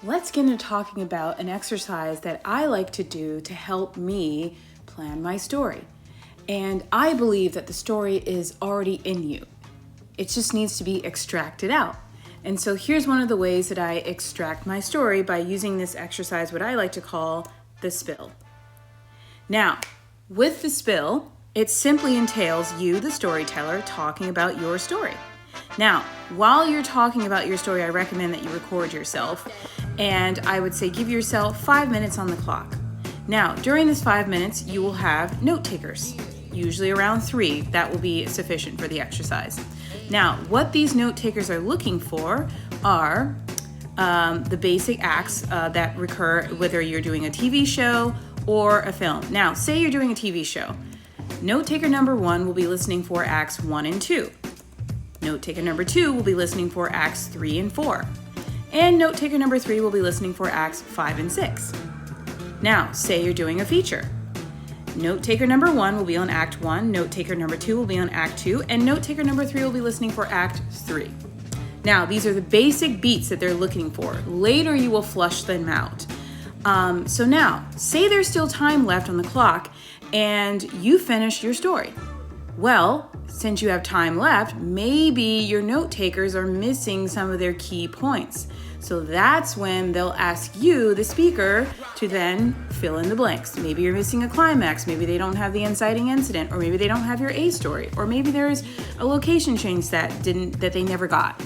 let's get into talking about an exercise that I like to do to help me plan my story. And I believe that the story is already in you. It just needs to be extracted out. And so here's one of the ways that I extract my story by using this exercise, what I like to call the spill. Now, with the spill, it simply entails you, the storyteller, talking about your story. Now, while you're talking about your story, I recommend that you record yourself, and I would say give yourself 5 minutes on the clock. Now, during this 5 minutes, you will have note takers, usually around 3. That will be sufficient for the exercise. Now, what these note takers are looking for are the basic acts that recur, whether you're doing a TV show or a film. Now, say you're doing a TV show. Note taker number 1 will be listening for acts 1 and 2. Note taker number 2 will be listening for acts 3 and 4. And note taker number 3 will be listening for acts 5 and 6. Now, say you're doing a feature. Note taker number 1 will be on act 1, note taker number 2 will be on act 2, and note taker number 3 will be listening for act 3. Now, these are the basic beats that they're looking for. Later, you will flush them out. So now, say there's still time left on the clock and you finish your story. Well, since you have time left, maybe your note takers are missing some of their key points. So that's when they'll ask you, the speaker, to then fill in the blanks. Maybe you're missing a climax, maybe they don't have the inciting incident, or maybe they don't have your A story, or maybe there's a location change that they never got.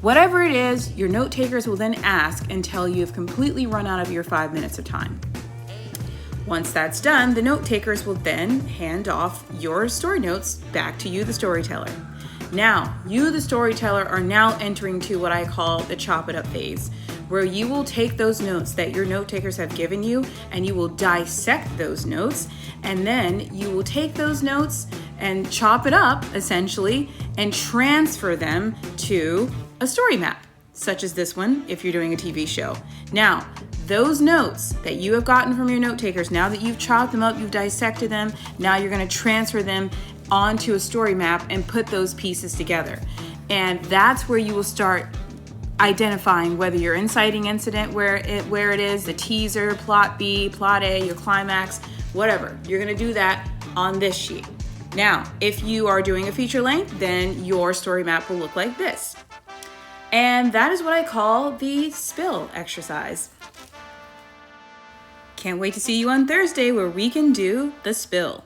Whatever it is, your note takers will then ask until you've completely run out of your 5 minutes of time. Once that's done, the note takers will then hand off your story notes back to you, the storyteller. Now, you, the storyteller, are now entering to what I call the chop it up phase, where you will take those notes that your note takers have given you and you will dissect those notes, and then you will take those notes and chop it up, essentially, and transfer them to a story map, such as this one if you're doing a TV show. Now, those notes that you have gotten from your note takers, now that you've chopped them up, you've dissected them, now you're going to transfer them onto a story map and put those pieces together. And that's where you will start identifying whether your inciting incident, where it is, the teaser, plot B, plot A, your climax, whatever. You're going to do that on this sheet. Now, if you are doing a feature length, then your story map will look like this. And that is what I call the spill exercise. Can't wait to see you on Thursday where we can do the spill.